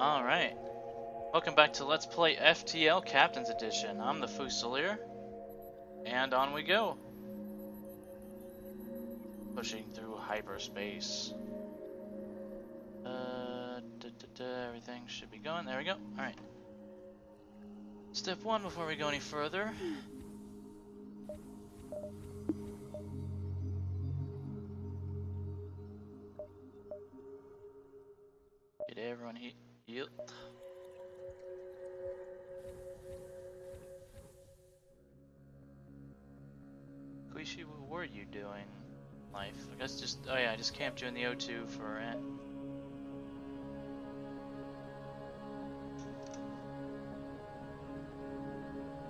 Alright. Welcome back to Let's Play FTL Captain's Edition. I'm the Fusilier. And on we go. Pushing through hyperspace. Everything should be going. There we go. Alright. Step 1 before we go any further. Get everyone healed. Kuishi, what were you doing? Life. I guess just. Oh yeah, I just camped you in the O2 for it.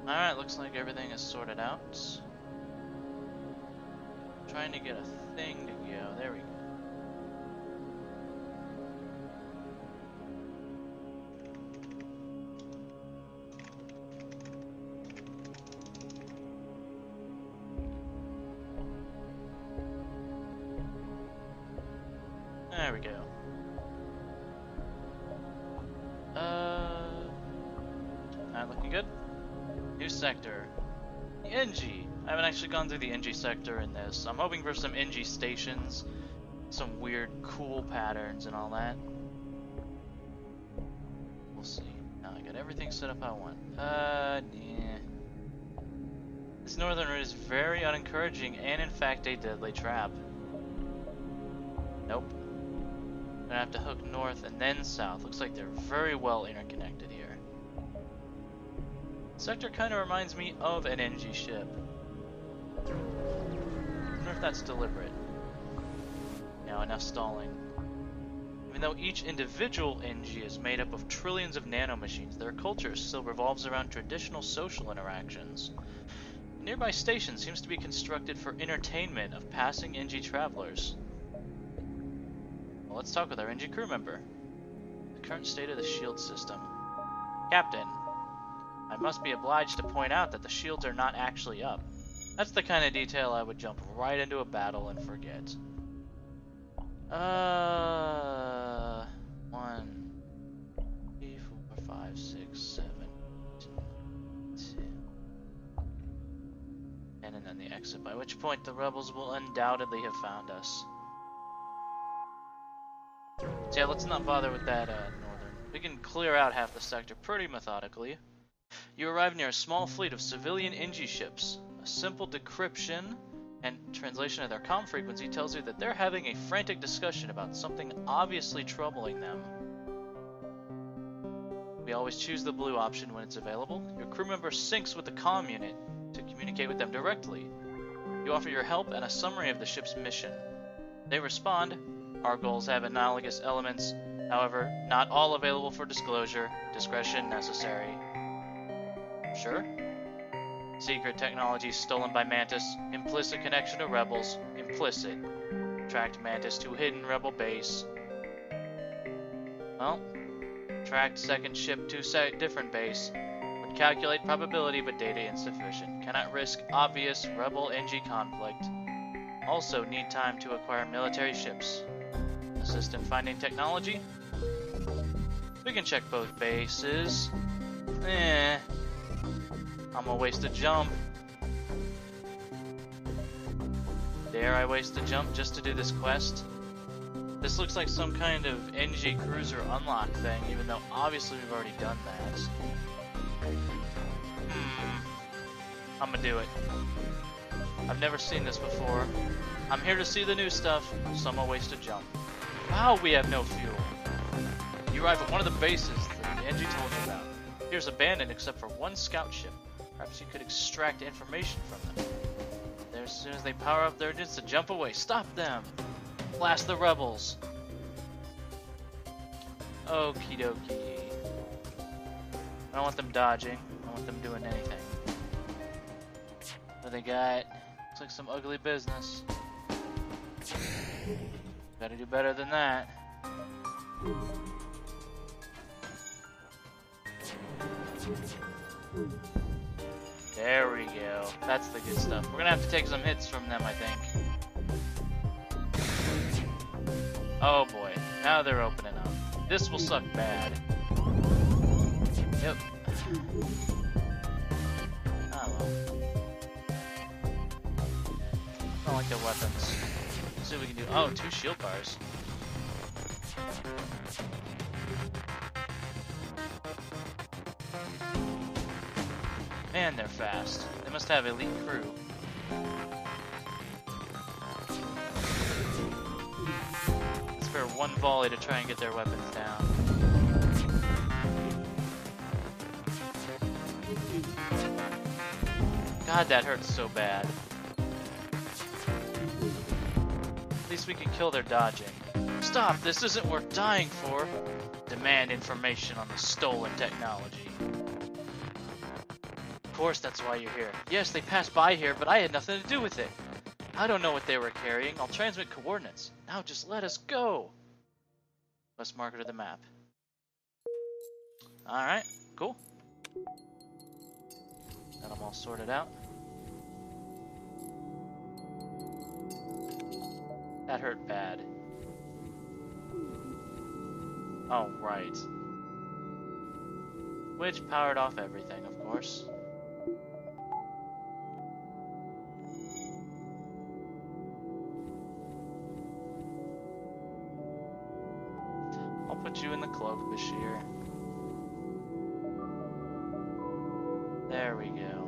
Alright, looks like everything is sorted out. Trying to get a thing to go. There we go. There we go. Not looking good. New sector. The NG. I haven't actually gone through the NG sector in this. I'm hoping for some NG stations, some weird cool patterns and all that. We'll see. Now I got everything set up I want. Yeah. This northern route is very unencouraging and in fact a deadly trap. Nope. I'm gonna have to hook north and then south. Looks like they're very well interconnected here. Sector kind of reminds me of an NG ship. I wonder if that's deliberate. Now enough stalling. Even though each individual NG is made up of trillions of nanomachines, their culture still revolves around traditional social interactions. A nearby station seems to be constructed for entertainment of passing NG travelers. Well, let's talk with our NG crew member. The current state of the shield system. Captain, I must be obliged to point out that the shields are not actually up. That's the kind of detail I would jump right into a battle and forget. 1, 3, 4, 5, 6, 7, 10. And then the exit, by which point the rebels will undoubtedly have found us. So yeah, let's not bother with that northern. We can clear out half the sector pretty methodically. You arrive near a small fleet of civilian NG ships. A simple decryption and translation of their comm frequency tells you that they're having a frantic discussion about something obviously troubling them. We always choose the blue option when it's available. Your crew member syncs with the comm unit to communicate with them directly. You offer your help and a summary of the ship's mission. They respond. Our goals have analogous elements, however, not all available for disclosure. Discretion necessary. Sure. Secret technology stolen by Mantis. Implicit connection to rebels. Implicit. Tracked Mantis to hidden rebel base. Well, tracked second ship to different base. Would calculate probability, but data insufficient. Cannot risk obvious rebel NG conflict. Also need time to acquire military ships. Assist in finding technology. We can check both bases. I'm gonna waste a jump. Dare I waste a jump just to do this quest? This looks like some kind of NG cruiser unlock thing, even though obviously we've already done that. I'm gonna do it. I've never seen this before. I'm here to see the new stuff, so I'm gonna waste a jump. Wow, we have no fuel. You arrive at one of the bases that the NG told you about. Here's abandoned except for one scout ship. Perhaps you could extract information from them. There, as soon as they power up their engines to jump away, stop them! Blast the rebels! Okie dokie. I don't want them dodging. I don't want them doing anything. What they got? Looks like some ugly business. Gotta do better than that. There we go. That's the good stuff. We're gonna have to take some hits from them, I think. Oh boy. Now they're opening up. This will suck bad. Yep. Ah well. I don't like their weapons. Let's see what we can do. Oh, 2 shield bars. Man, they're fast. They must have elite crew. For one volley to try and get their weapons down. God, that hurts so bad. At least we can kill their dodging. Stop! This isn't worth dying for! Demand information on the stolen technology. Of course, that's why you're here. Yes, they passed by here, but I had nothing to do with it. I don't know what they were carrying. I'll transmit coordinates. Now just let us go. Let's mark it to the map. Alright, cool. Got them all sorted out. That hurt bad. Oh, right. Which powered off everything, of course. Put you in the cloak, Bashir. There we go.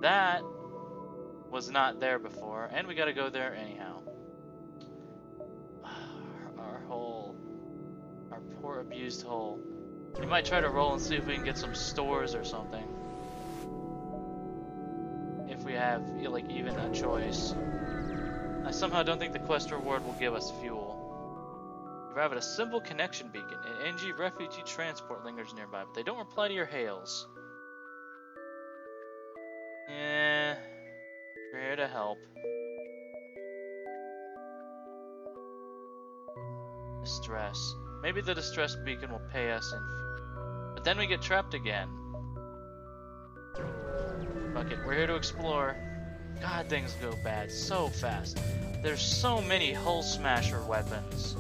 That was not there before, and we gotta go there anyhow. Our hole. Our poor abused hole. We might try to roll and see if we can get some stores or something. We have like even a choice. I somehow don't think the quest reward will give us fuel. You arrive at a simple connection beacon. An NG refugee transport lingers nearby, but they don't reply to your hails. Yeah, we're here to help. Distress. Maybe the distress beacon will pay us in. But then we get trapped again. Fuck it, we're here to explore. God, things go bad so fast. There's so many hull smasher weapons.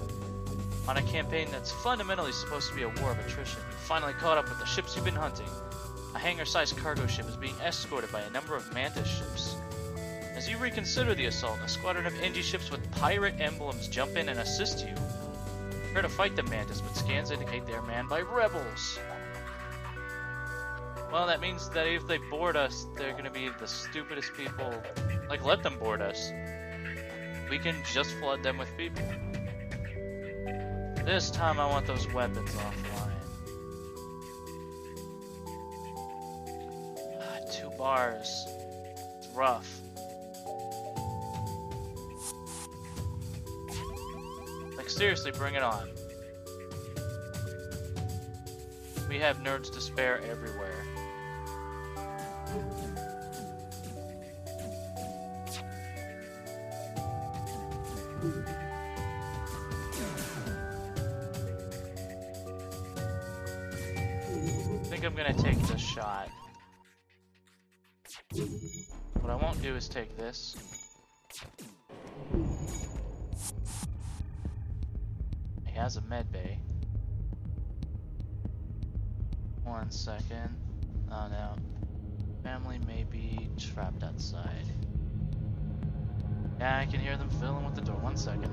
On a campaign that's fundamentally supposed to be a war of attrition, you finally caught up with the ships you've been hunting. A hangar-sized cargo ship is being escorted by a number of Mantis ships. As you reconsider the assault, a squadron of NG ships with pirate emblems jump in and assist you. Prepare to fight the Mantis, but scans indicate they are manned by rebels. Well, that means that if they board us, they're gonna be the stupidest people. Like, let them board us. We can just flood them with people. This time I want those weapons offline. 2 bars. It's rough. Like, seriously, bring it on. We have nerds to spare everywhere. I think I'm gonna take this shot. What I won't do is take this. He has a med bay. 1 second. Oh no. Family may be trapped outside. Yeah, I can hear them filling with the door. 1 second.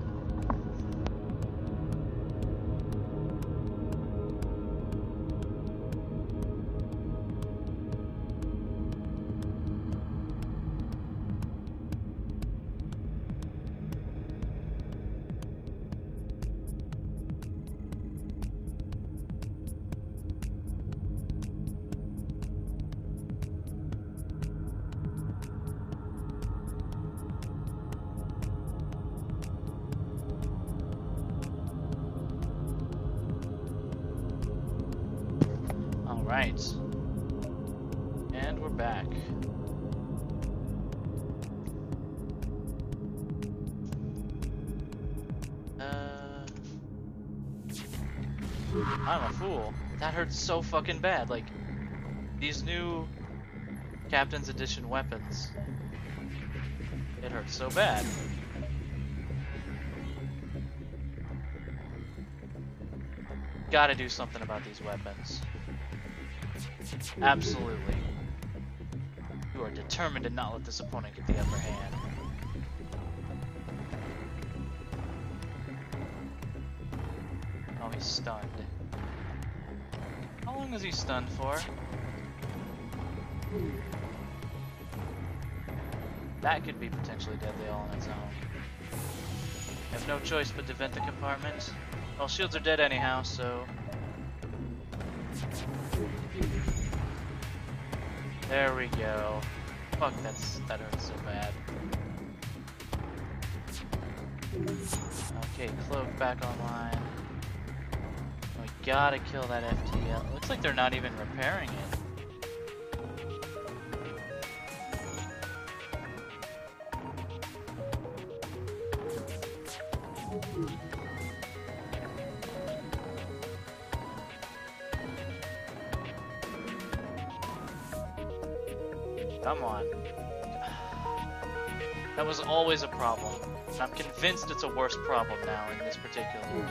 Right. And we're back. I'm a fool. That hurts so fucking bad. Like, these new Captain's Edition weapons. It hurts so bad. Gotta do something about these weapons. Absolutely. You are determined to not let this opponent get the upper hand. Oh, he's stunned. How long is he stunned for? That could be potentially deadly all on its own. I have no choice but to vent the compartment. Well, shields are dead anyhow, so... There we go. Fuck, that hurts so bad. Okay, cloak back online. We gotta kill that FTL. Looks like they're not even repairing it. Come on. That was always a problem. I'm convinced it's a worse problem now in this particular one.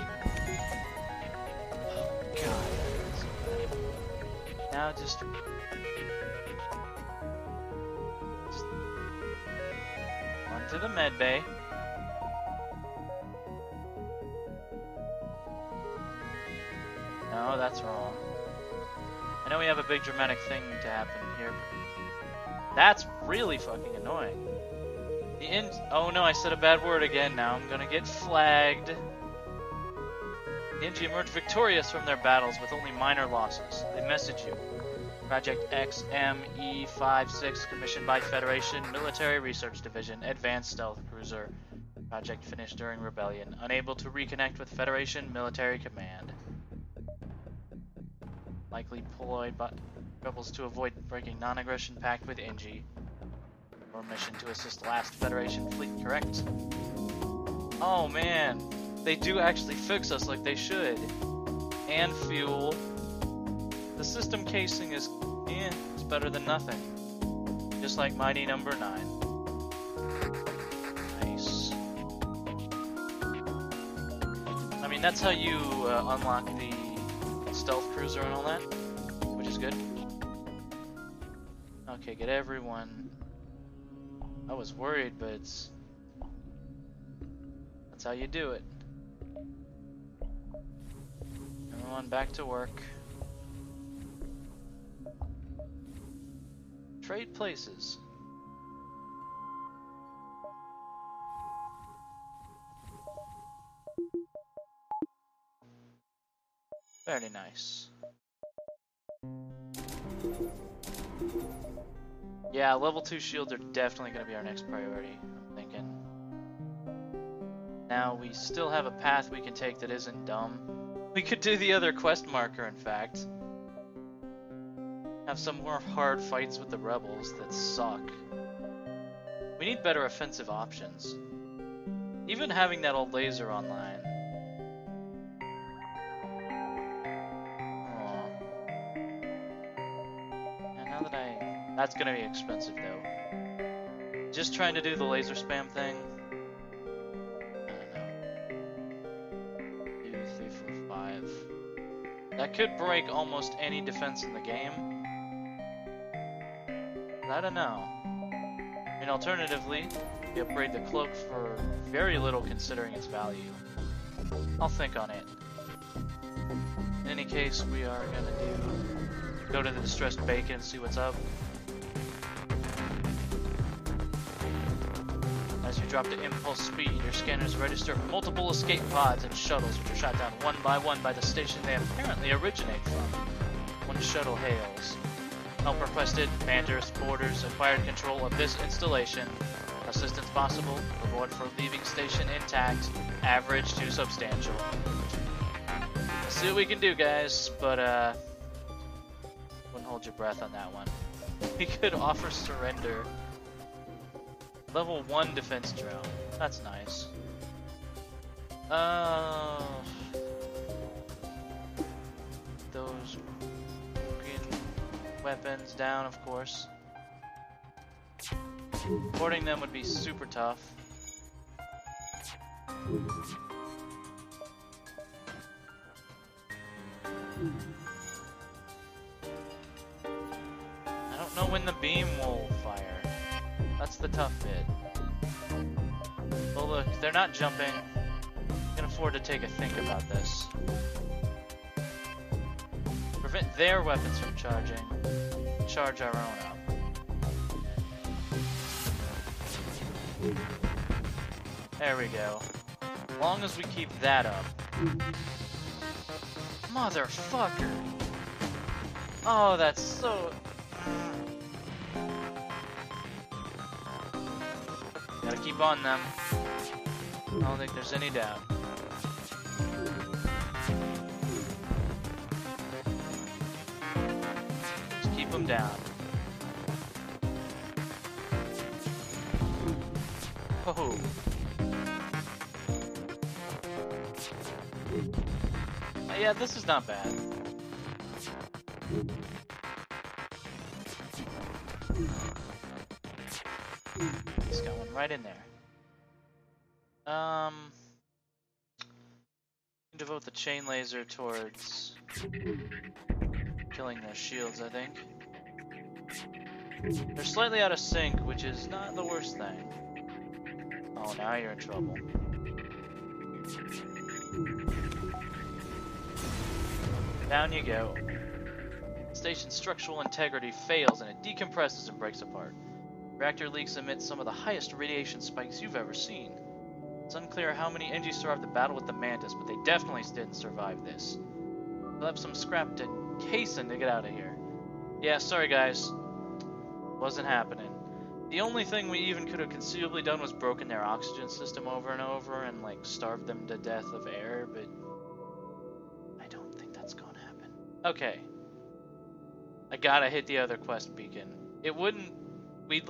Oh god, that hurts so bad. Now just on to the med bay. No, that's wrong. I know we have a big dramatic thing to happen here, but that's really fucking annoying. Oh no, I said a bad word again. Now I'm gonna get flagged. The NG emerged victorious from their battles with only minor losses. They message you. Project XME56, commissioned by Federation Military Research Division, Advanced Stealth Cruiser. Project finished during Rebellion. Unable to reconnect with Federation Military Command. Likely deployed by rebels to avoid breaking non-aggression pact with NG. Or mission to assist last Federation fleet, correct? Oh man, they do actually fix us like they should. And fuel. The system casing is, it's better than nothing. Just like Mighty Number 9. Nice. I mean, that's how you unlock the stealth cruiser and all that, which is good. Okay, get everyone. I was worried, but that's how you do it. Everyone back to work. Trade places. Very nice. Yeah, level 2 shields are definitely going to be our next priority, I'm thinking. Now, we still have a path we can take that isn't dumb. We could do the other quest marker, in fact. Have some more hard fights with the rebels that suck. We need better offensive options. Even having that old laser online. That's gonna be expensive though. Just trying to do the laser spam thing. I don't know. 2, 3, 4, 5. That could break almost any defense in the game. I don't know. And alternatively, we upgrade the cloak for very little considering its value. I'll think on it. In any case, we are gonna go to the distressed bacon and see what's up. As you drop to impulse speed, your scanners register multiple escape pods and shuttles, which are shot down one by the station they apparently originate from. One shuttle hails. Help requested, Mantis borders acquired control of this installation. Assistance possible, reward for leaving station intact, average to substantial. Let's see what we can do, guys, but wouldn't hold your breath on that one. We could offer surrender. Level 1 defense drone. That's nice. Those green weapons down, of course. Boarding them would be super tough. I don't know when the beam will fire. That's the tough bit. Oh look, they're not jumping. I can afford to take a think about this. Prevent their weapons from charging. Charge our own up. There we go. As long as we keep that up. Motherfucker! Oh, that's so... Gotta keep on them. I don't think there's any doubt. Just keep them down. Oh. Yeah, this is not bad. Just got one right in there. Devote the chain laser towards killing their shields, I think. They're slightly out of sync, which is not the worst thing. Oh, now you're in trouble. Down you go. Station's structural integrity fails and it decompresses and breaks apart. Reactor leaks emit some of the highest radiation spikes you've ever seen. It's unclear how many NG survived the battle with the Mantis, but they definitely didn't survive this. We'll have some scrap to hasten to get out of here. Yeah, sorry guys. Wasn't happening. The only thing we even could have conceivably done was broken their oxygen system over and over and like starved them to death of air, but I don't think that's gonna happen. Okay. I gotta hit the other quest beacon. It wouldn't... we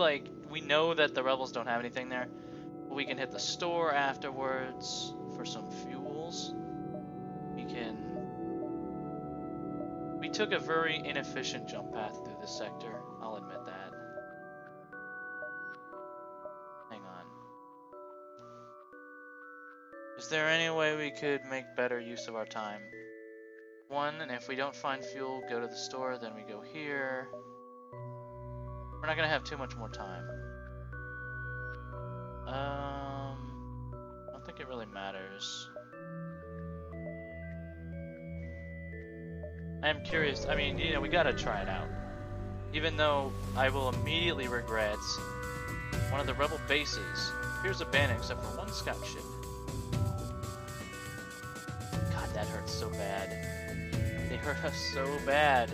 know that the rebels don't have anything there. But we can hit the store afterwards for some fuels. We took a very inefficient jump path through this sector. I'll admit that. Hang on. Is there any way we could make better use of our time? One, and if we don't find fuel, go to the store, then we go here. We're not gonna have too much more time. I don't think it really matters. I am curious. I mean, you know, we gotta try it out. Even though I will immediately regret one of the rebel bases appears abandoned except for one scout ship. God, that hurts so bad. They hurt us so bad.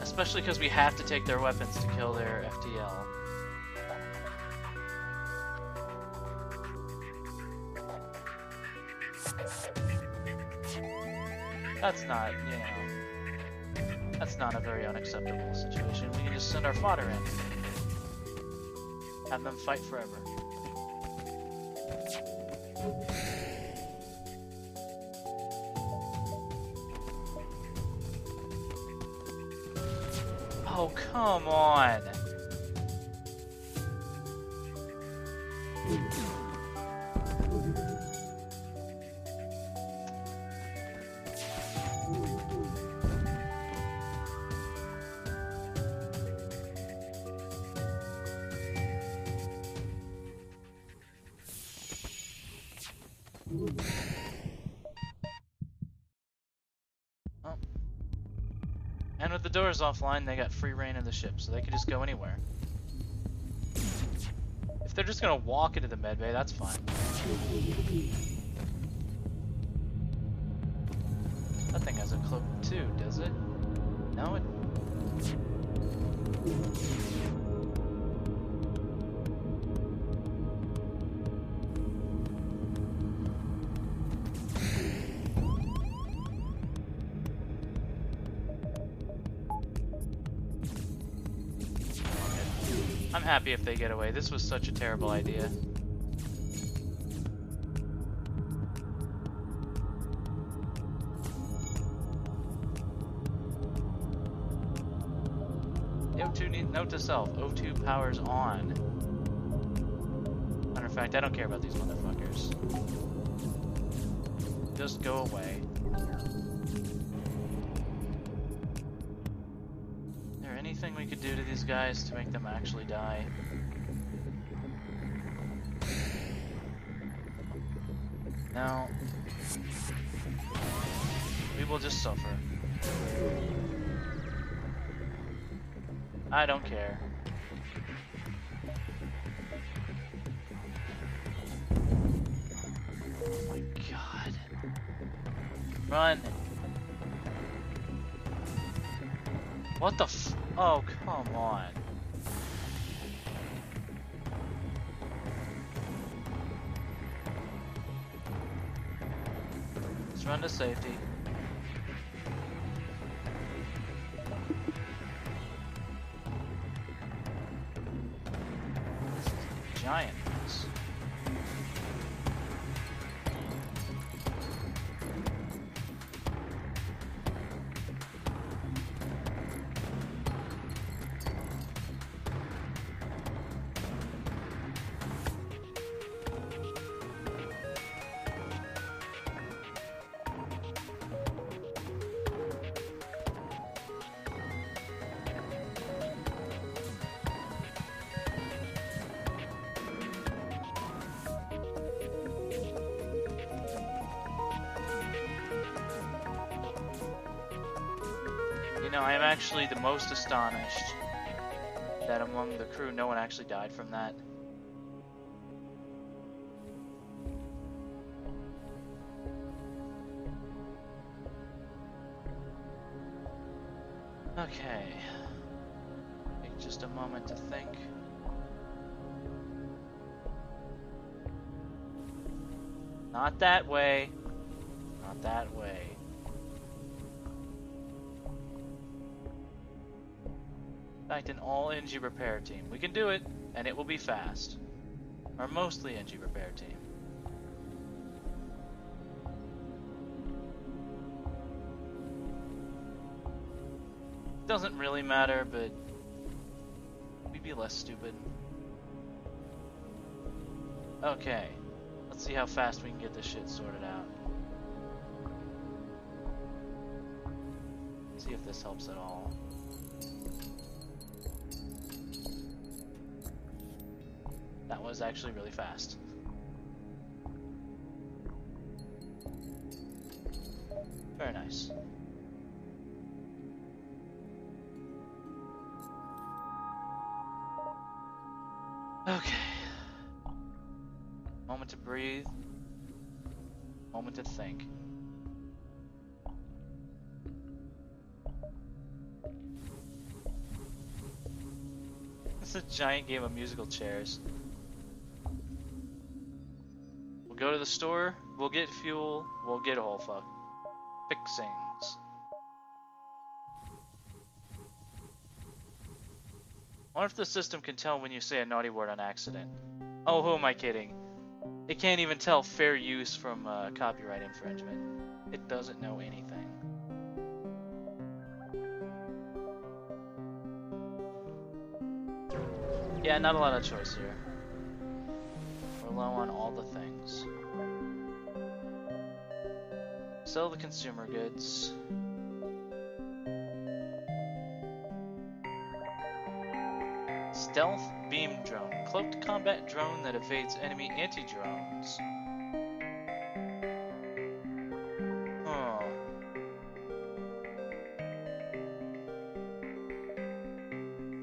Especially because we have to take their weapons to kill their FTL. That's not, you know, that's not a very unacceptable situation. We can just send our fodder in. Have them fight forever. Oh, come on! And with the doors offline, they got free reign of the ship, so they can just go anywhere. If they're just gonna walk into the medbay, that's fine. That thing has a cloak too, does it? No, it... I'm happy if they get away. This was such a terrible idea. O2 note to self. O2 powers on. Matter of fact, I don't care about these motherfuckers. Just go away. Is there anything we could do to these guys to make them actually die? No. We will just suffer. I don't care. Oh my god. Run! What the f- Oh, come on. Let's run to safety. Giant mess. You know, I am actually the most astonished that among the crew no one actually died from that. Okay. Take just a moment to think. Not that way. Not that way. In fact, an all NG repair team. We can do it, and it will be fast. Or mostly NG repair team. Doesn't really matter, but we'd be less stupid. Okay, let's see how fast we can get this shit sorted out. See if this helps at all. That was actually really fast. Very nice. Okay. Moment to breathe. Moment to think. It's a giant game of musical chairs. We'll go to the store, we'll get fuel, we'll get a whole fuck. Fixings. I wonder if the system can tell when you say a naughty word on accident. Oh, who am I kidding? It can't even tell fair use from copyright infringement. It doesn't know anything. Yeah, not a lot of choice here. We're low on all the things. Sell the consumer goods. Stealth beam drone. Cloaked combat drone that evades enemy anti-drones. Oh.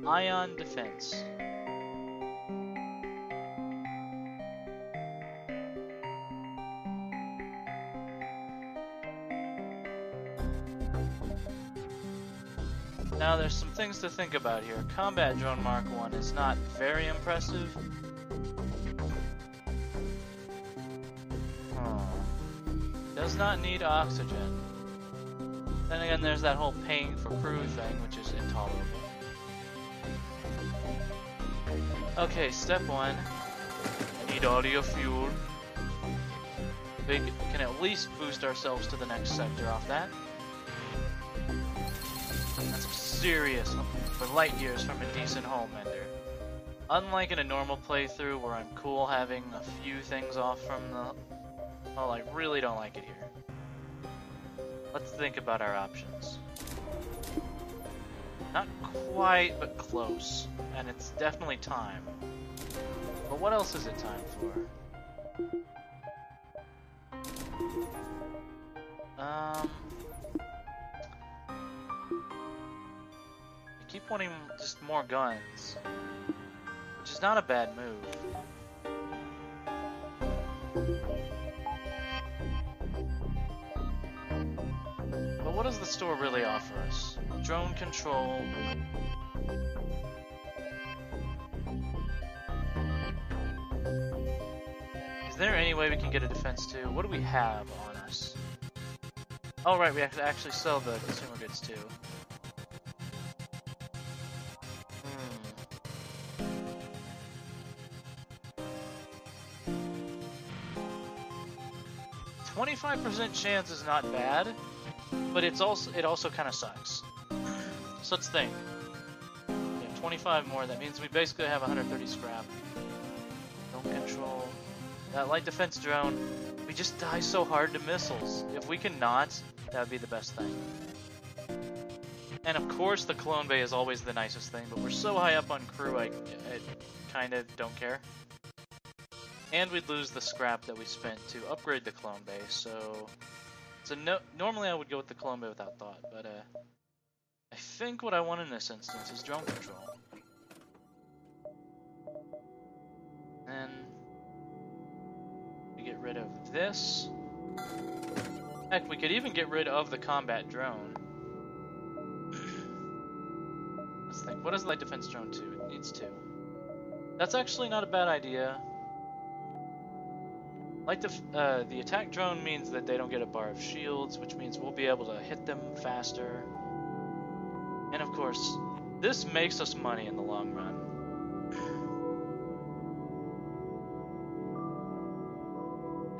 Ion defense. Now there's some things to think about here. Combat Drone Mark 1 is not very impressive. Does not need oxygen. Then again, there's that whole paying for crew thing, which is intolerable. Okay, step 1. I need all your fuel. We can at least boost ourselves to the next sector off that. That's serious. We're light years from a decent home ender. Unlike in a normal playthrough where I'm cool having a few things off from the... Well, I really don't like it here. Let's think about our options. Not quite, but close. And it's definitely time. But what else is it time for? I keep wanting just more guns, which is not a bad move. But what does the store really offer us? Drone control. Is there any way we can get a defense too? What do we have on us? Oh right, we have to actually sell the consumer goods too. 25% chance is not bad, but it also kind of sucks. So let's think. Yeah, 25 more. That means we basically have 130 scrap. Don't control that light defense drone. We just die so hard to missiles. If we can not, that would be the best thing. And of course, the clone bay is always the nicest thing, but we're so high up on crew, I kind of don't care. And we'd lose the scrap that we spent to upgrade the clone bay, so normally I would go with the clone bay without thought, but I think what I want in this instance is drone control. And we get rid of this. Heck, we could even get rid of the combat drone. Let's think, what does light defense drone do? It needs 2. That's actually not a bad idea. The attack drone means that they don't get a bar of shields, which means we'll be able to hit them faster. And of course, this makes us money in the long run.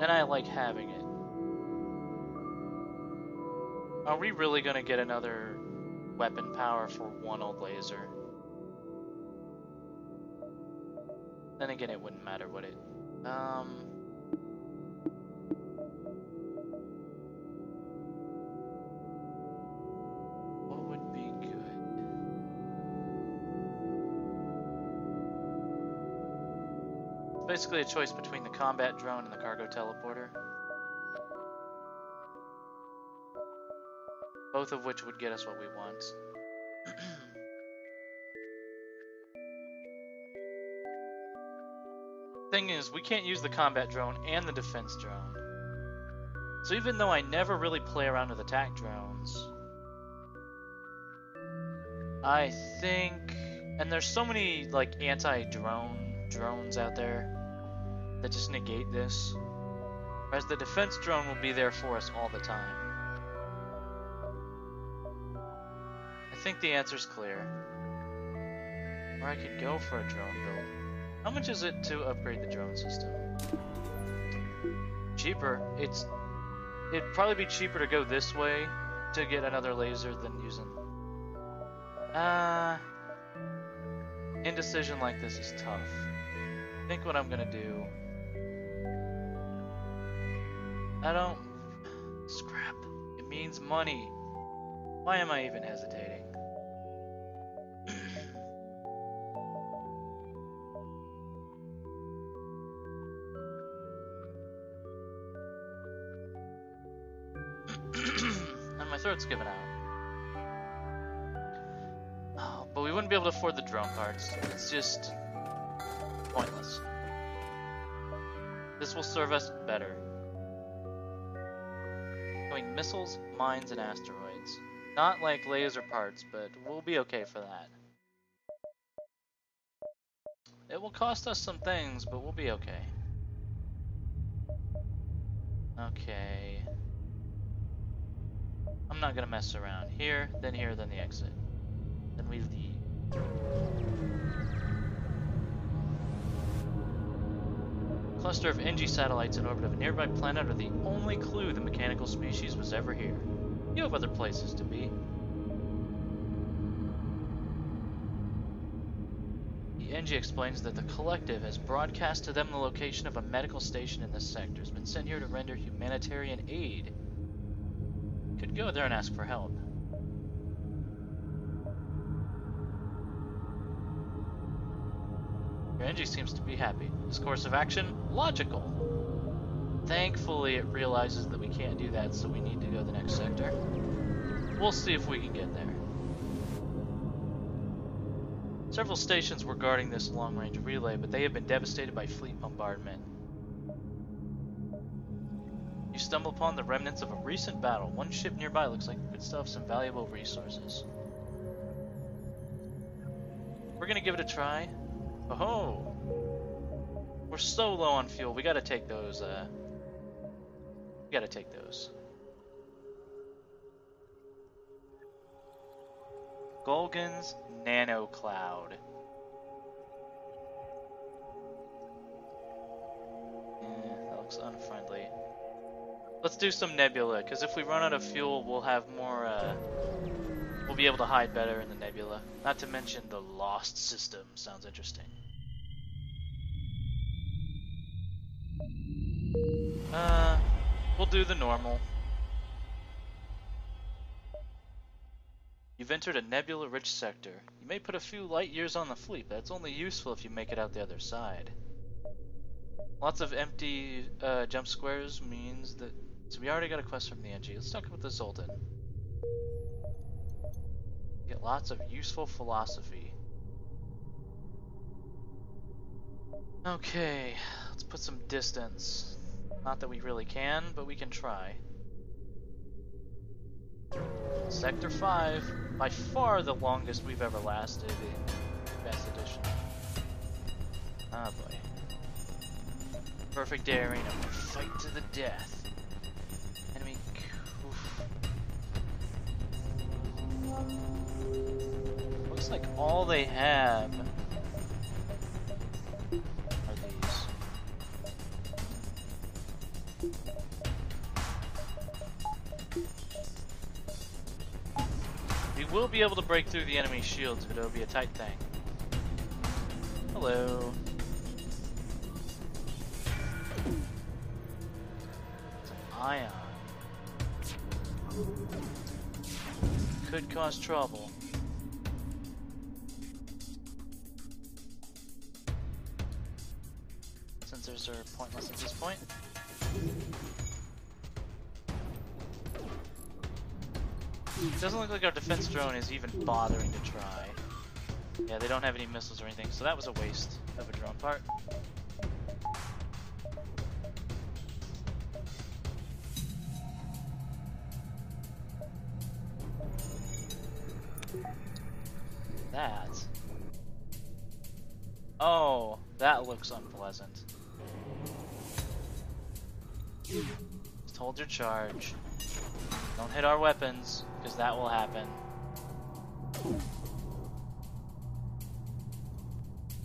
And I like having it. Are we really gonna get another weapon power for one old laser? Then again, it wouldn't matter, would it? What would be good? It's basically a choice between the combat drone and the cargo teleporter. Both of which would get us what we want. Thing is, we can't use the combat drone and the defense drone. So even though I never really play around with attack drones, I think, and there's so many like anti-drone drones out there that just negate this, whereas the defense drone will be there for us all the time. I think the answer's clear. Or I could go for a drone build. How much is it to upgrade the drone system? Cheaper. It'd probably be cheaper to go this way to get another laser than using... Indecision like this is tough. I think what I'm gonna do... Scrap. It means money. Why am I even hesitating? And my throat's giving out. Oh, but we wouldn't be able to afford the drone parts. It's just pointless. This will serve us better. Doing missiles, mines, and asteroids. Not like laser parts, but we'll be okay for that. It will cost us some things, but we'll be okay. Okay. I'm not gonna mess around. Here, then the exit. Then we leave. A cluster of NG satellites in orbit of a nearby planet are the only clue the mechanical species was ever here. You have other places to be. NG explains that the collective has broadcast to them the location of a medical station in this sector. It's been sent here to render humanitarian aid. Could go there and ask for help. Your NG seems to be happy. This course of action, logical. Thankfully, it realizes that we can't do that, so we need to go to the next sector. We'll see if we can get there. Several stations were guarding this long-range relay, but they have been devastated by fleet bombardment. You stumble upon the remnants of a recent battle. One ship nearby looks like it could still have some valuable resources. We're gonna give it a try. Oh-ho! We're so low on fuel, we gotta take those, Golgan's Nano Cloud. That looks unfriendly. Let's do some nebula, because if we run out of fuel, we'll have more, we'll be able to hide better in the nebula. Not to mention the Lost System. Sounds interesting. We'll do the normal. You've entered a nebula-rich sector. You may put a few light years on the fleet, but it's only useful if you make it out the other side. Lots of empty jump squares means that... So we already got a quest from the NG. Let's talk about the Zoltan. Get lots of useful philosophy. Okay, let's put some distance. Not that we really can, but we can try. Sector 5, by far the longest we've ever lasted in Advanced Edition. Ah boy. Perfect arena, fight to the death. Enemy, oof. Looks like all they have are these. We will be able to break through the enemy shields, but it'll be a tight thing. Hello. It's an ion. Could cause trouble. Sensors are pointless at this point. It doesn't look like our defense drone is even bothering to try. Yeah, they don't have any missiles or anything, so that was a waste of a drone part. That. Oh, that looks unpleasant. Just hold your charge. Don't hit our weapons, because that will happen.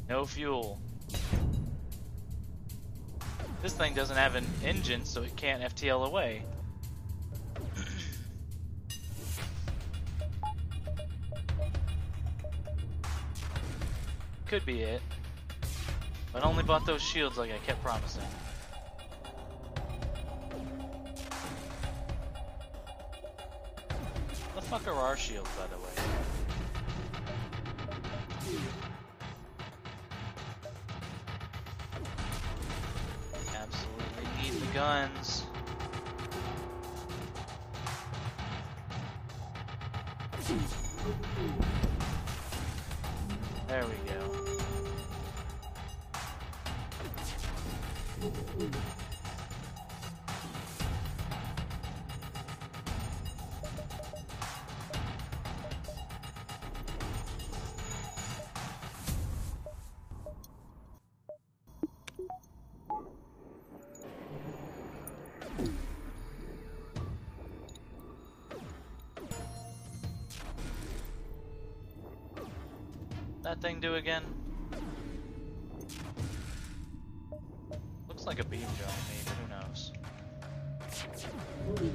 No fuel. This thing doesn't have an engine, so it can't FTL away. Could be it. But I only bought those shields like I kept promising. The fuck are our shields, by the way? Absolutely need the guns. There we go. That thing do again? Looks like a beam drone to me, but who knows?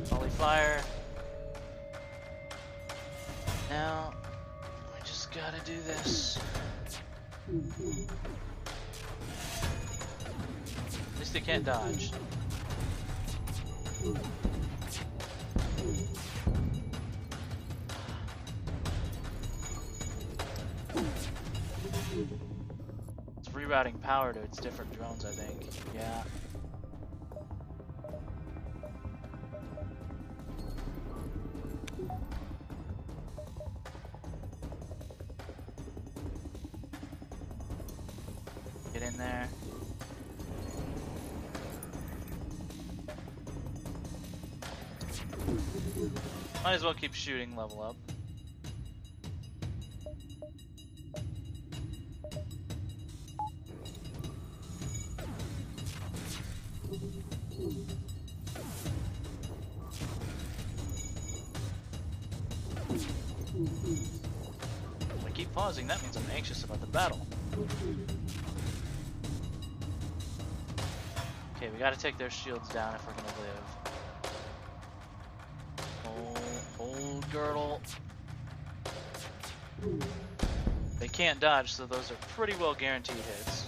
Volley fire. Now, we just gotta do this. At least they can't dodge. It's rerouting power to its different drones, I think. Yeah. Get in there. Might as well keep shooting, level up. If I keep pausing, that means I'm anxious about the battle. Okay, we gotta take their shields down if we're gonna live. Hold girdle. They can't dodge, so those are pretty well guaranteed hits,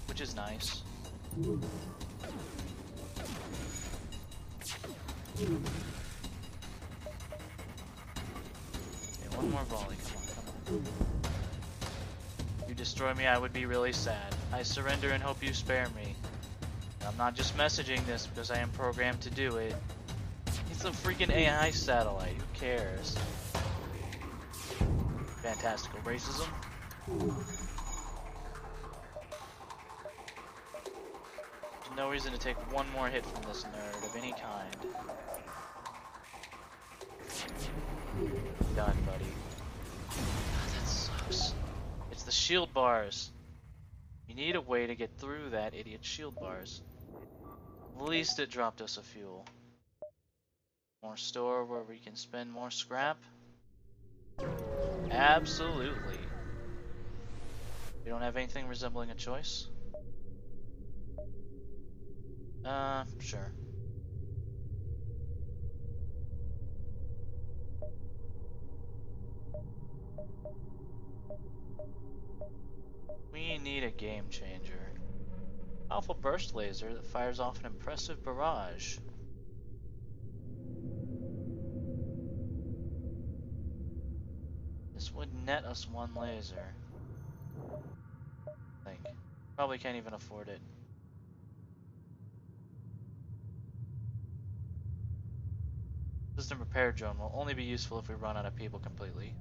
which is nice. Okay, one more volley, come on. You destroy me, I would be really sad. I surrender and hope you spare me. And I'm not just messaging this because I am programmed to do it. It's a freaking AI satellite, who cares? Fantastical racism. There's no reason to take one more hit from this nerd of any kind. Done, buddy. God, that sucks. It's the shield bars. You need a way to get through that idiot shield bars. At least it dropped us a fuel. More store where we can spend more scrap? Absolutely. We don't have anything resembling a choice? Sure. We need a game changer. Powerful burst laser that fires off an impressive barrage. This would net us one laser. I think. Probably can't even afford it. System repair drone will only be useful if we run out of people completely.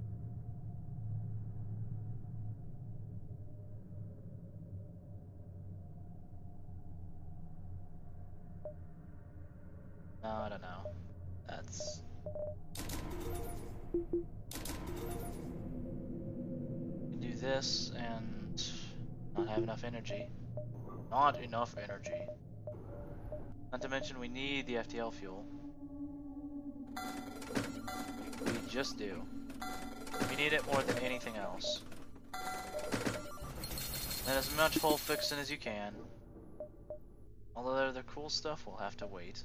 No, I don't know. That's... do this and not have enough energy. Not enough energy. Not to mention we need the FTL fuel. We just do. We need it more than anything else. And as much hole fixing as you can. All the other cool stuff will have to wait.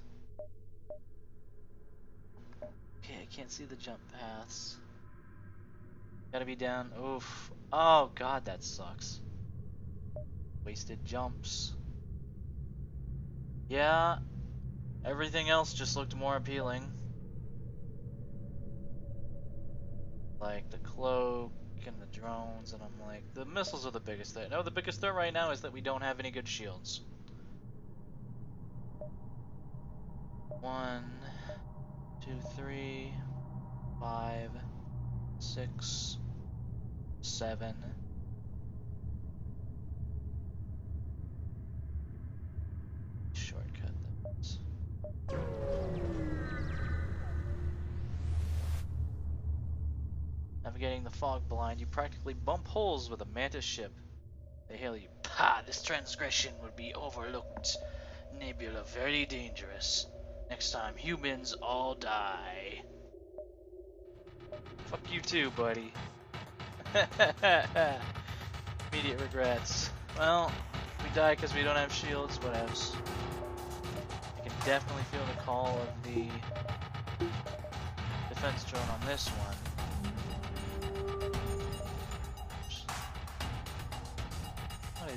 Okay, I can't see the jump paths. Gotta be down. Oof. Oh god, that sucks. Wasted jumps. Yeah, everything else just looked more appealing. Like the cloak and the drones, and I'm like, the missiles are the biggest threat. No, the biggest threat right now is that we don't have any good shields. 1, 2, 3, 5, 6, 7. Shortcut those. Navigating the fog blind, you practically bump holes with a mantis ship. They hail you. Pah, this transgression would be overlooked. Nebula very dangerous. Next time humans all die. Fuck you too, buddy. Immediate regrets. Well, we die because we don't have shields, whatevs. I can definitely feel the call of the defense drone on this one.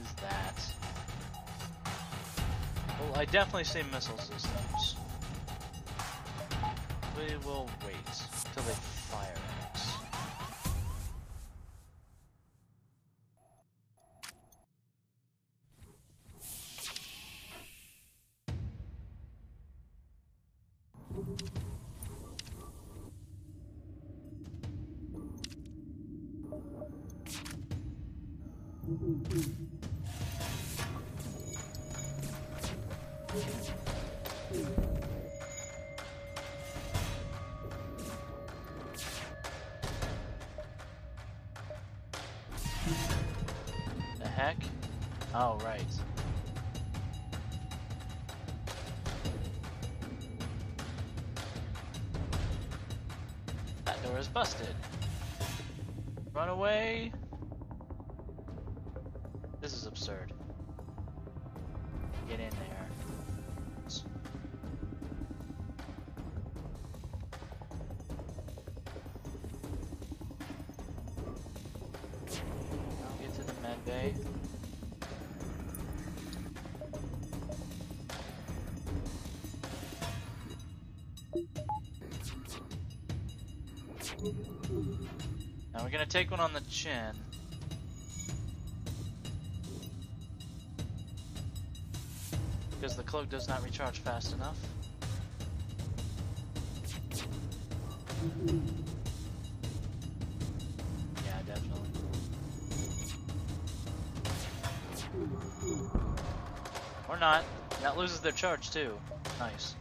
is that? Well, I definitely see missile systems. We will wait till they fire at us. The heck? Oh, right. That door is busted. Run away! This is absurd. Get in there. I'll get to the med bay. Now we're gonna take one on the chin. Because the cloak does not recharge fast enough. Yeah, definitely. Or not. That loses their charge too. Nice.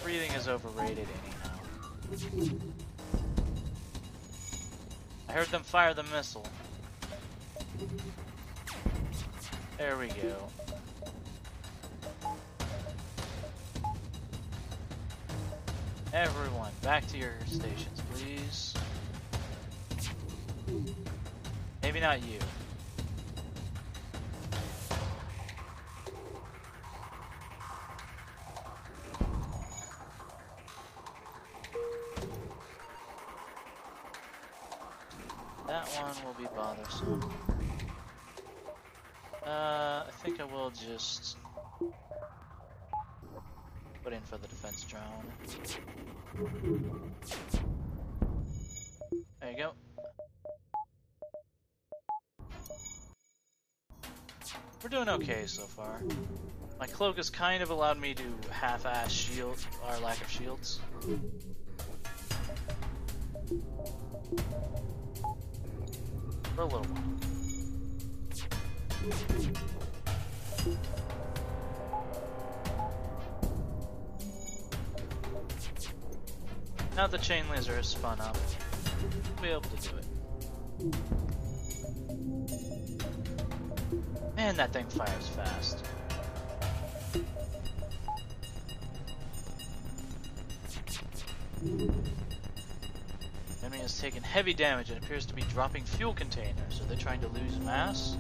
Breathing is overrated anyhow. I heard them fire the missile. There we go. Everyone, back to your stations, please. Maybe not you. That one will be bothersome. I think I will just put in for the defense drone. There you go. We're doing okay so far. My cloak has kind of allowed me to half-ass shield our lack of shields. For a little while. Now the chain laser is spun up, we'll be able to do it. Man, that thing fires fast. Enemy has taken heavy damage and appears to be dropping fuel containers. Are they trying to lose mass?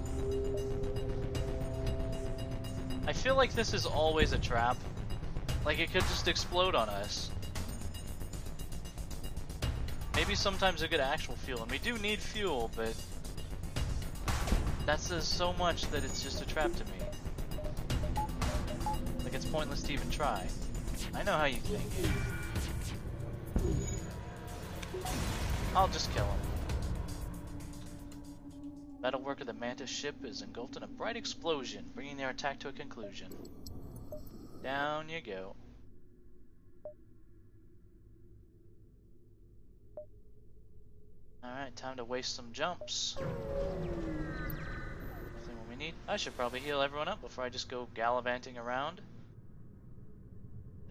I feel like this is always a trap. Like it could just explode on us. Maybe sometimes they get actual fuel, and we do need fuel, but that says so much that it's just a trap to me. Like it's pointless to even try. I know how you think. I'll just kill him. Metalwork of the Mantis ship is engulfed in a bright explosion, bringing their attack to a conclusion. Down you go. Alright, time to waste some jumps. Nothing what we need. I should probably heal everyone up before I just go gallivanting around.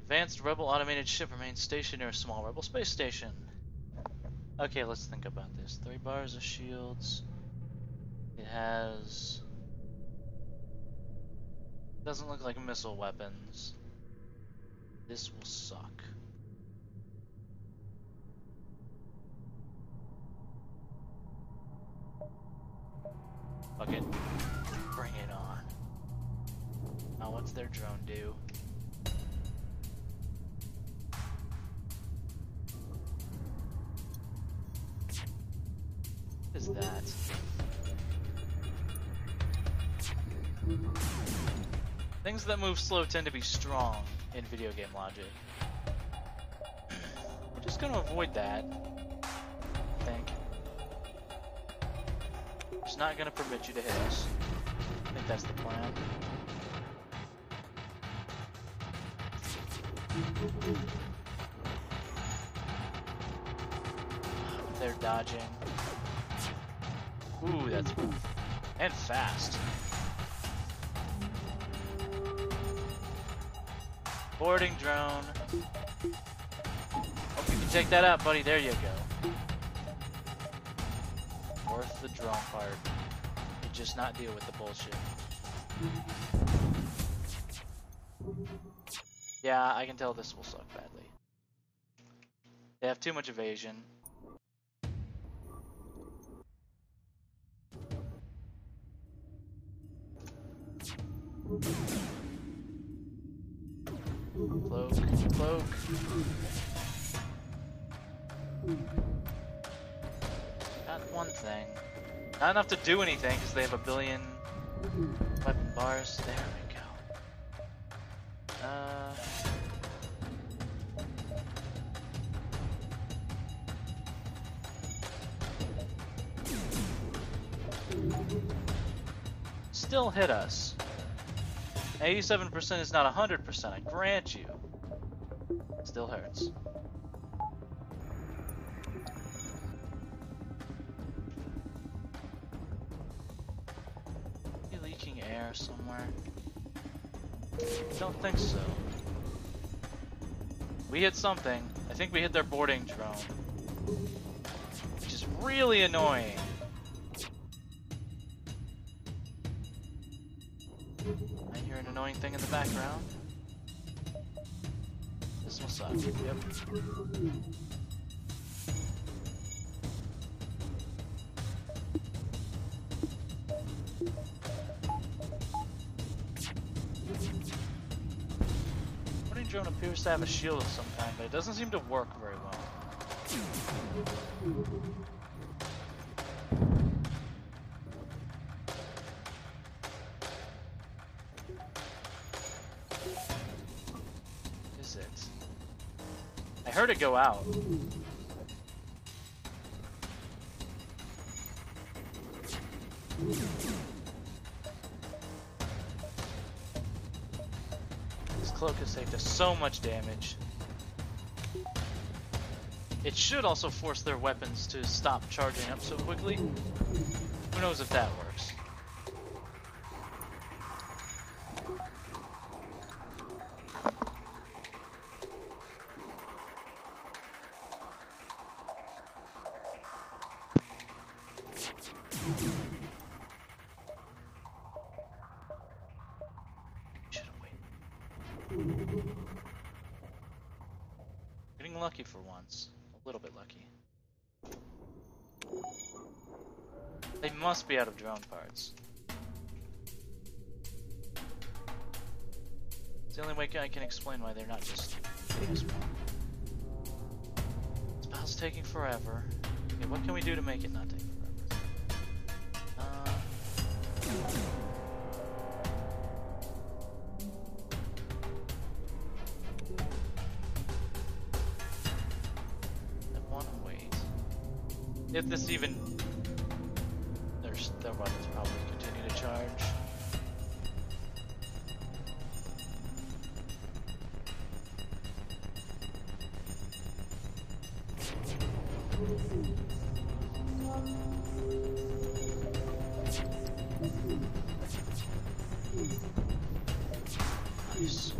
Advanced Rebel automated ship remains stationed near a small Rebel space station. Okay, let's think about this. 3 bars of shields. It has... doesn't look like missile weapons. This will suck. Fuck it. Bring it on. Now what's their drone do? is that? Things that move slow tend to be strong in video game logic. We're just gonna avoid that, I think. It's not gonna permit you to hit us. I think that's the plan. They're dodging. Ooh, that's cool. And fast. Boarding drone. Hope you can take that out, buddy. There you go. Worth the drone part. You just not deal with the bullshit. Yeah, I can tell this will suck badly. They have too much evasion. Cloak, cloak. Got one thing. Not enough to do anything because they have a billion weapon bars. There we go. Still hit us. 87% is not 100%, I grant you. Still hurts. Are you leaking air somewhere? Don't think so. We hit something. I think we hit their boarding drone. Which is really annoying. I hear an annoying thing in the background. This will suck. Yep. Boarding drone appears to have a shield of some kind, but it doesn't seem to work very well. Is it? I heard it go out. This cloak has saved us so much damage. It should also force their weapons to stop charging up so quickly. Who knows if that works? Getting lucky for once. A little bit lucky. They must be out of drone parts. It's the only way I can explain why they're not just hitting us more. This battle's taking forever. Okay, what can we do to make it not take forever? I want to wait. If this even... Their weapons probably continue to charge. Nice.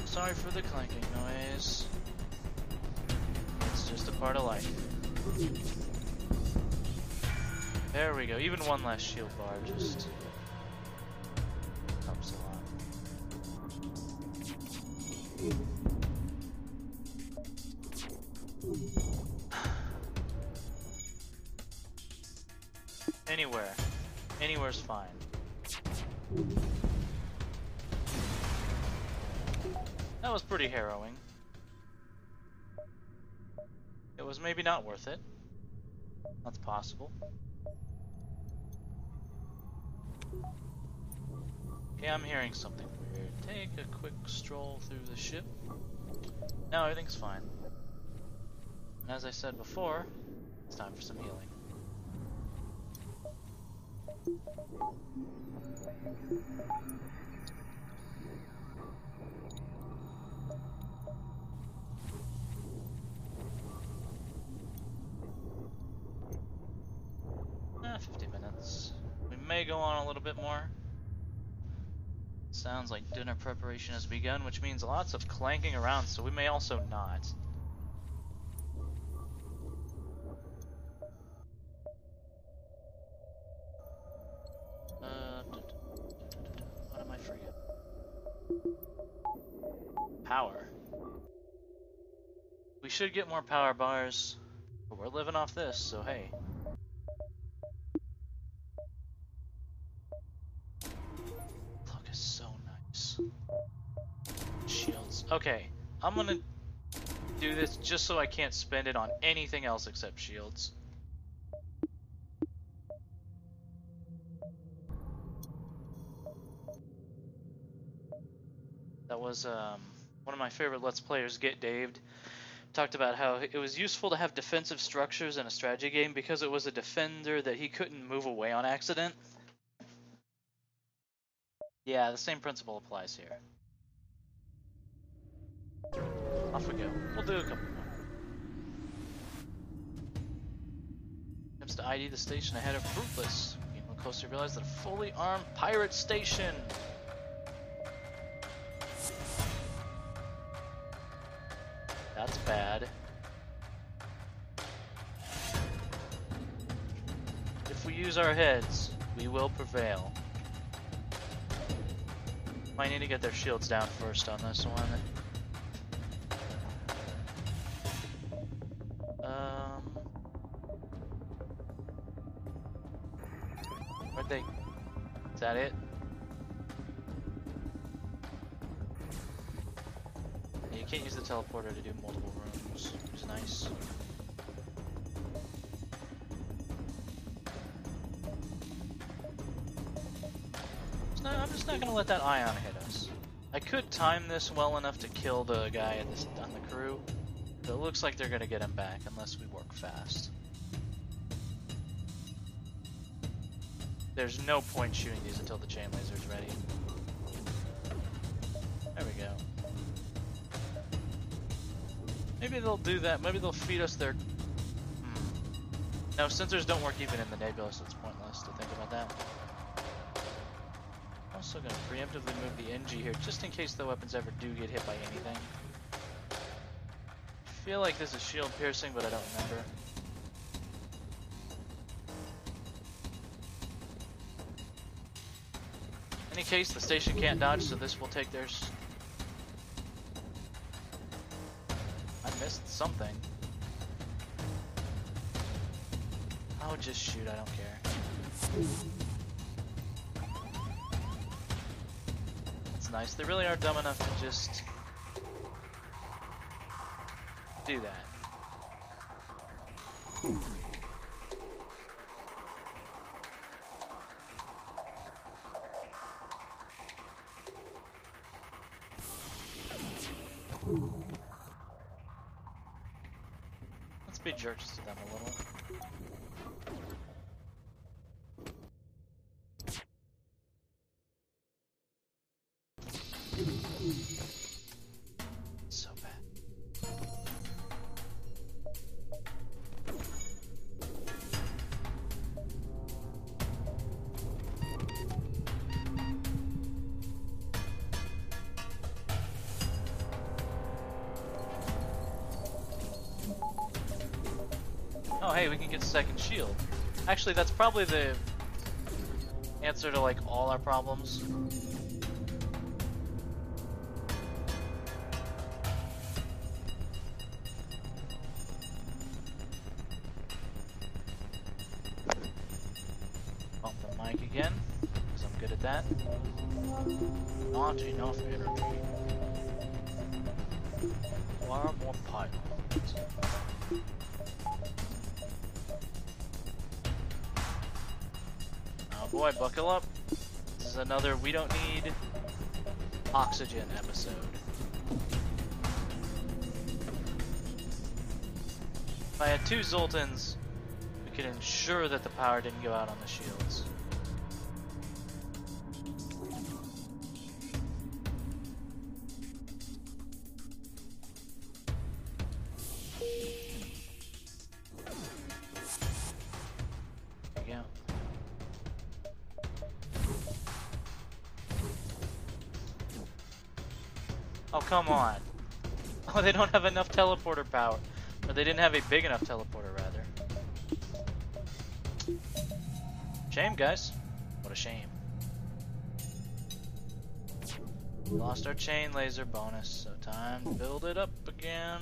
Sorry for the clanking noise. It's just a part of life. There we go. Even one less shield bar just helps a lot. Anywhere. Anywhere's fine. That was pretty harrowing. It was maybe not worth it. That's possible. Okay, I'm hearing something weird. Take a quick stroll through the ship. No, everything's fine. And as I said before, it's time for some healing. 50 minutes. We may go on a little bit more. Sounds like dinner preparation has begun, which means lots of clanking around, so we may also not. What am I forgetting? Power. We should get more power bars, but we're living off this, so hey. Look, it's so nice. Shields. Okay, I'm gonna do this just so I can't spend it on anything else except shields. That was one of my favorite Let's Players, Get Daved, talked about how it was useful to have defensive structures in a strategy game because it was a defender that he couldn't move away on accident. Yeah, the same principle applies here. Off we go. We'll do a couple more. Attempts to ID the station ahead of fruitless. Being a little closer, realize that a fully armed pirate station. That's bad. If we use our heads, we will prevail. Might need to get their shields down first on this one. Where'd they? Is that it? Yeah, you can't use the teleporter to do multiple rooms, which is nice. I'm just not gonna let that ion hit us. I could time this well enough to kill the guy on the crew, but it looks like they're gonna get him back unless we work fast. There's no point shooting these until the chain laser's ready. There we go. Maybe they'll do that. Maybe they'll feed us their... No, sensors don't work even in the nebula, so it's pointless to think about that. Also going to preemptively move the NG here, just in case the weapons ever do get hit by anything. I feel like this is shield piercing, but I don't remember. In any case, the station can't dodge, so this will take theirs. I missed something. Oh, just shoot, I don't care. It's nice. They really are dumb enough to just do that. Let's be jerks to them a little. So bad. Oh hey, we can get second shield. Actually, that's probably the answer to like all our problems. Bump the mic again, because I'm good at that. Not enough energy. Require more pylons. Oh boy, buckle up. This is another we don't need oxygen episode. If I had 2 Zoltans, we could ensure that the power didn't go out on the shields. There you go. Oh, come on. Oh, they don't have enough teleporter power. Or they didn't have a big enough teleporter, rather. Shame, guys. What a shame. Lost our chain laser bonus, so time to build it up again.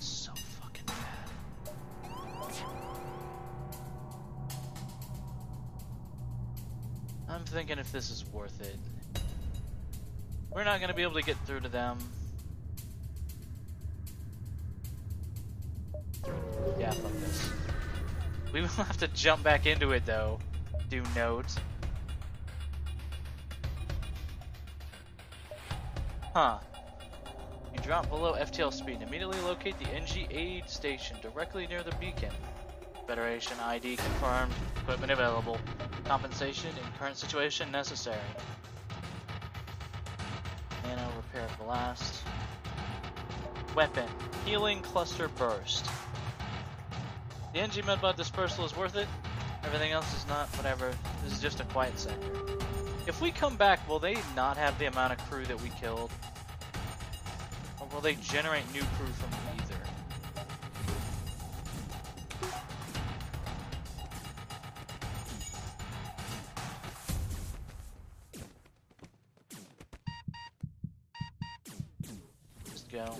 So fucking bad. I'm thinking if this is worth it. We're not gonna be able to get through to them. Yeah, fuck this. We will have to jump back into it though. Do note. Huh. You drop below FTL speed and immediately locate the NG aid station directly near the beacon. Federation ID confirmed. Equipment available. Compensation in current situation necessary. Nano repair blast. Weapon. Healing cluster burst. The NG medbot dispersal is worth it. Everything else is not. Whatever. This is just a quiet sector. If we come back, will they not have the amount of crew that we killed? Or will they generate new crew from either? Just go.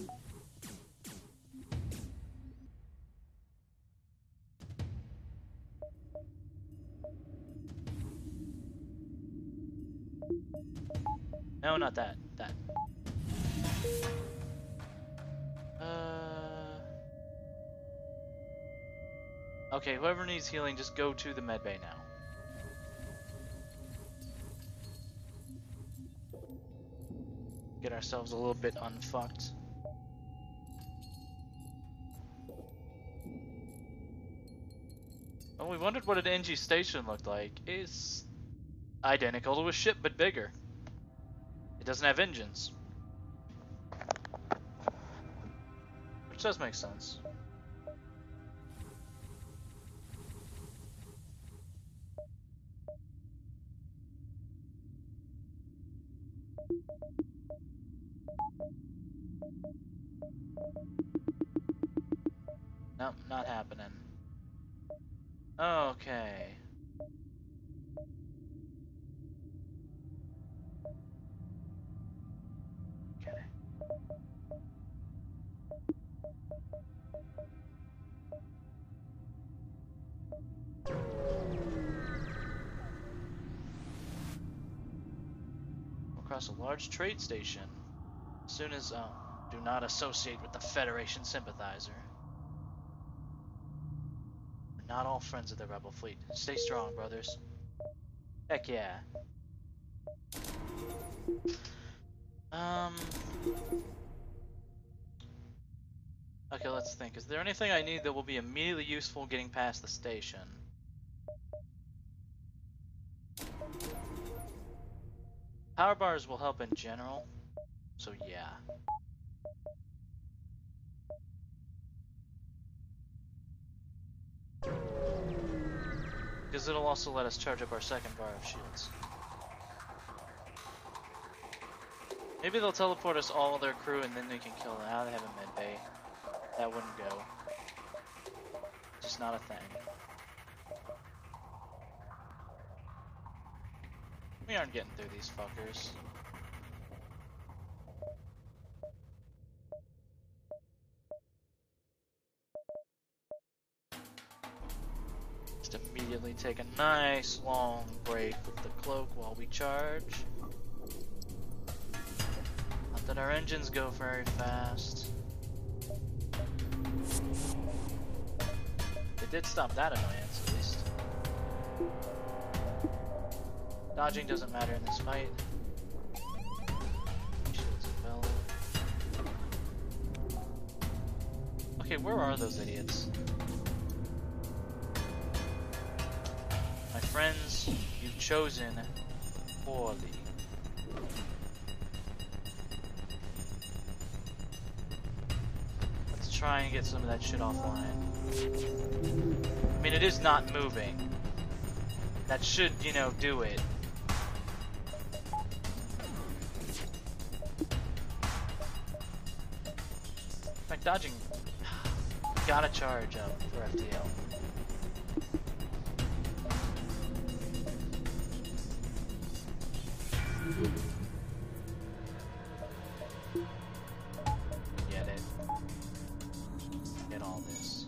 No, not that. That. Okay, whoever needs healing, just go to the medbay now. Get ourselves a little bit unfucked. Oh, we wondered what an NG station looked like. It's identical to a ship, but bigger. It doesn't have engines. Which does make sense. Nope, not happening. Okay. Okay. We'll cross a large trade station. As soon as, do not associate with the Federation sympathizer. We're not all friends of the Rebel fleet. Stay strong, brothers. Heck yeah. Okay, let's think. Is there anything I need that will be immediately useful getting past the station? Power bars will help in general, so yeah. Because it'll also let us charge up our second bar of shields. Maybe they'll teleport us all their crew and then we can kill them. Now they have a med bay. That wouldn't go. Just not a thing. We aren't getting through these fuckers. Just immediately take a nice long break with the cloak while we charge. Not that our engines go very fast. It did stop that annoyance, at least. Dodging doesn't matter in this fight. Shields fell. Okay, where are those idiots? My friends, you've chosen poorly. Let's try and get some of that shit offline. I mean, it is not moving. That should, you know, do it. Like dodging, gotta charge up for FTL. Get it. Get all this.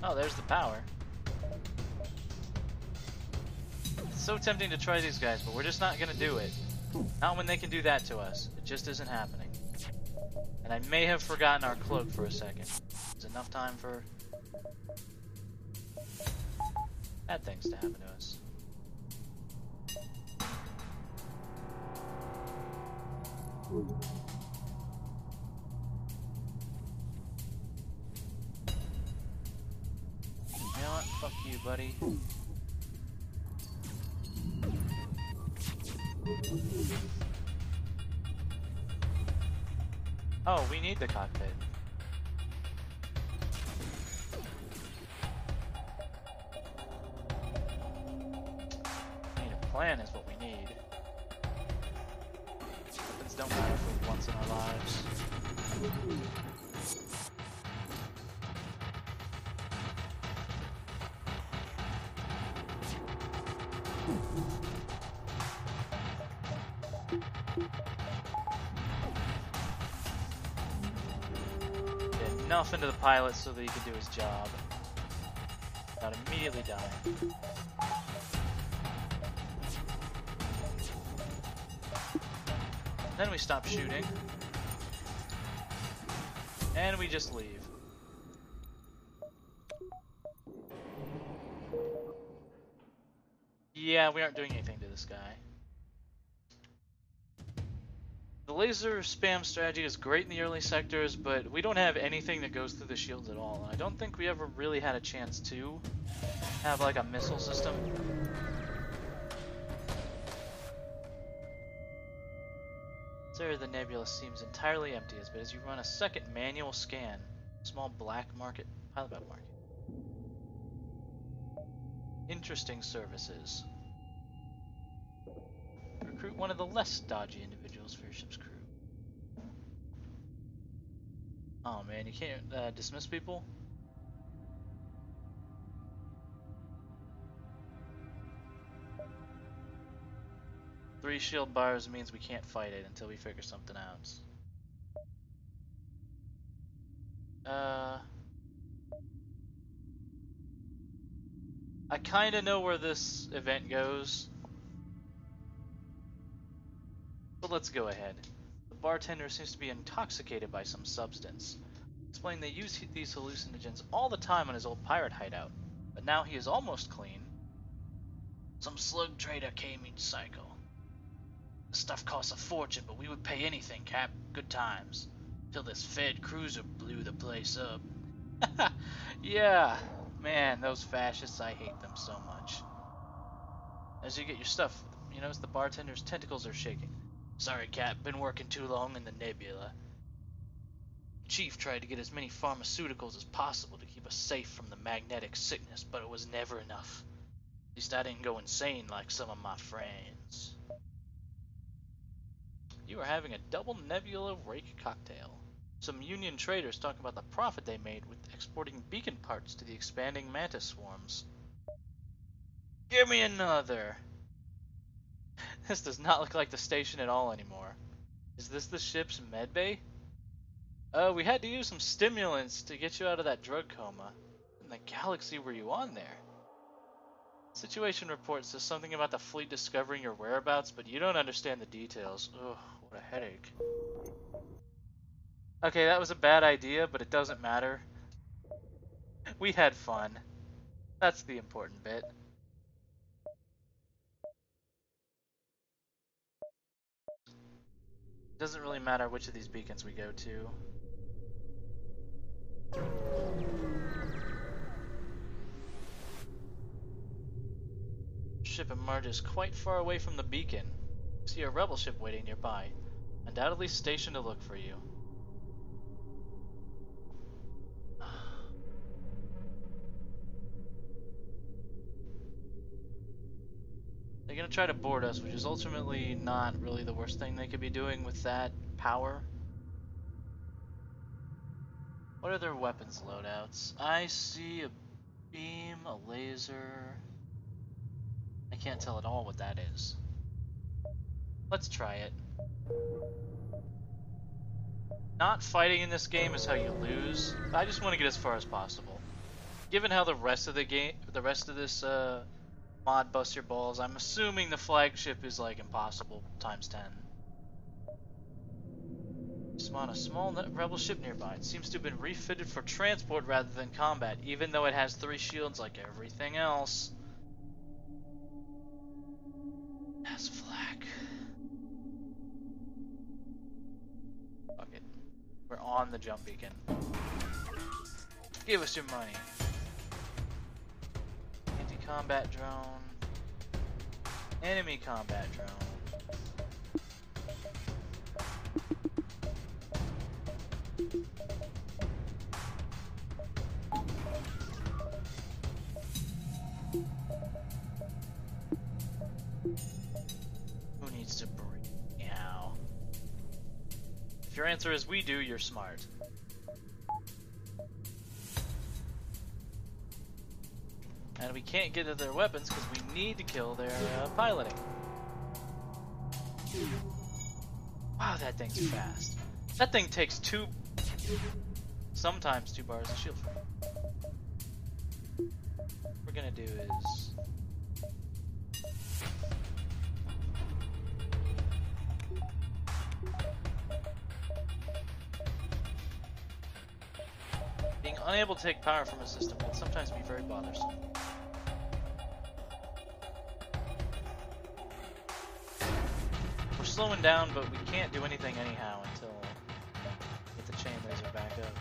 Oh, there's the power. It's so tempting to try these guys, but we're just not gonna do it. Not when they can do that to us. It just isn't happening. And I may have forgotten our cloak for a second. It's enough time for bad things to happen to us. You know what? Fuck you, buddy. Oh, we need the cockpit. Need a plan is what we need. Weapons don't matter for once in our lives. Get enough into the pilot so that he can do his job without immediately dying. Then we stop shooting. And we just leave. Yeah, we aren't doing anything to this guy. The laser spam strategy is great in the early sectors, but we don't have anything that goes through the shields at all. And I don't think we ever really had a chance to have like a missile system. This area of the nebula seems entirely empty, but as you run a second manual scan, small black market pilot market. Interesting services. Recruit one of the less dodgy individuals for your ship's crew. Oh man, you can't dismiss people? Three shield bars means we can't fight it until we figure something out. I kinda know where this event goes. But let's go ahead. The bartender seems to be intoxicated by some substance. Explaining they use these hallucinogens all the time on his old pirate hideout, but now he is almost clean. Some slug trader came in psycho. The stuff costs a fortune, but we would pay anything, Cap. Good times. Till this Fed cruiser blew the place up. Yeah, man, those fascists, I hate them so much. As you get your stuff, you notice the bartender's tentacles are shaking. Sorry, Cap, been working too long in the nebula. Chief tried to get as many pharmaceuticals as possible to keep us safe from the magnetic sickness, but it was never enough. At least I didn't go insane like some of my friends. You are having a double nebula rake cocktail. Some Union traders talk about the profit they made with exporting beacon parts to the expanding mantis swarms. Give me another! This does not look like the station at all anymore. Is this the ship's medbay? We had to use some stimulants to get you out of that drug coma. In the galaxy were you on there? Situation report says something about the fleet discovering your whereabouts, but you don't understand the details. Ugh, what a headache. Okay, that was a bad idea, but it doesn't matter. We had fun. That's the important bit. Doesn't really matter which of these beacons we go to. Ship emerges quite far away from the beacon. You see a rebel ship waiting nearby, undoubtedly stationed to look for you. They're gonna try to board us, which is ultimately not really the worst thing they could be doing with that power. What are their weapons loadouts? I see a beam, a laser. I can't tell at all what that is. Let's try it. Not fighting in this game is how you lose. I just want to get as far as possible. Given how the rest of the game, the rest of this mod busts your balls, I'm assuming the flagship is like impossible times 10. Spawn a small rebel ship nearby. It seems to have been refitted for transport rather than combat, even though it has 3 shields like everything else. That's flak. Fuck it. We're on the jump beacon. Give us your money. Anti-combat drone. Enemy combat drone. Who needs to breathe? Meow. If your answer is we do, you're smart. And we can't get to their weapons because we need to kill their piloting. Wow, that thing's fast. That thing takes sometimes 2 bars of shield. What we're gonna do is being unable to take power from a system can sometimes be very bothersome. We're slowing down, but we can't do anything anyhow until we get the chain laser back up.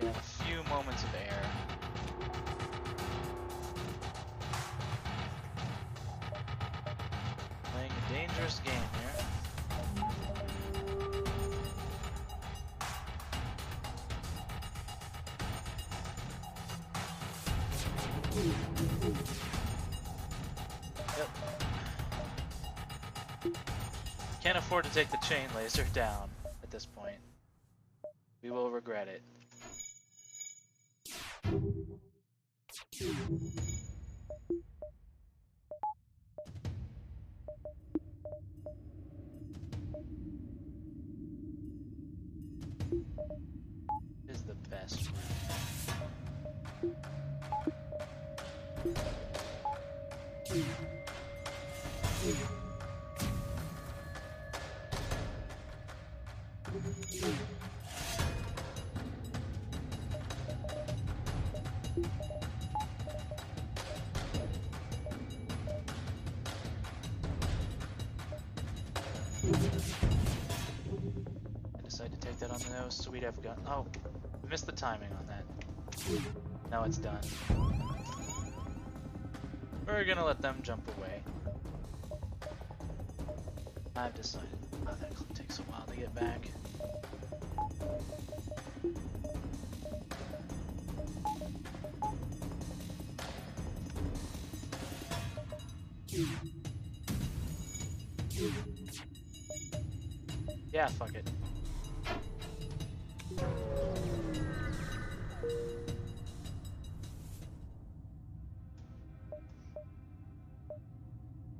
We have a few moments of air. Playing a dangerous game here. Yep. Can't afford to take the chain laser down at this point. We will regret it. This is the best route. I decided to take that on the nose so we'd have gun. Oh, missed the timing on that. Now it's done. We're gonna let them jump away. I've decided. Oh, that clip takes a while to get back. Yeah, fuck it.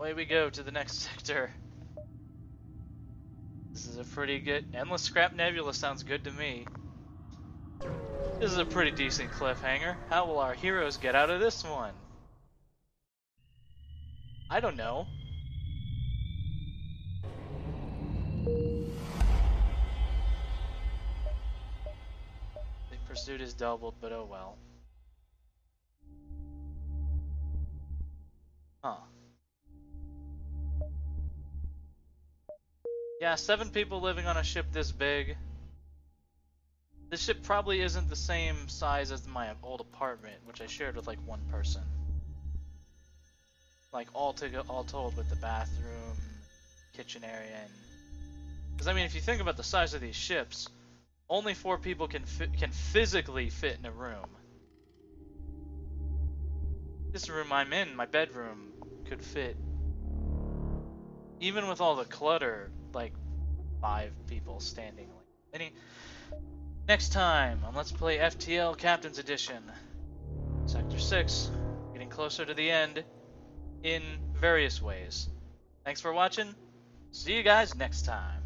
Away we go to the next sector. This is a pretty good... Endless Scrap Nebula sounds good to me. This is a pretty decent cliffhanger. How will our heroes get out of this one? I don't know. The pursuit is doubled, but oh well. Huh. Yeah, 7 people living on a ship this big. This ship probably isn't the same size as my old apartment, which I shared with like one person. Like all told with the bathroom, kitchen area, and... Because I mean, if you think about the size of these ships, only 4 people can physically fit in a room. This room I'm in, my bedroom, could fit, even with all the clutter, like 5 people standing. Next time on Let's Play FTL Captain's Edition, Sector 6, getting closer to the end in various ways. Thanks for watching. See you guys next time.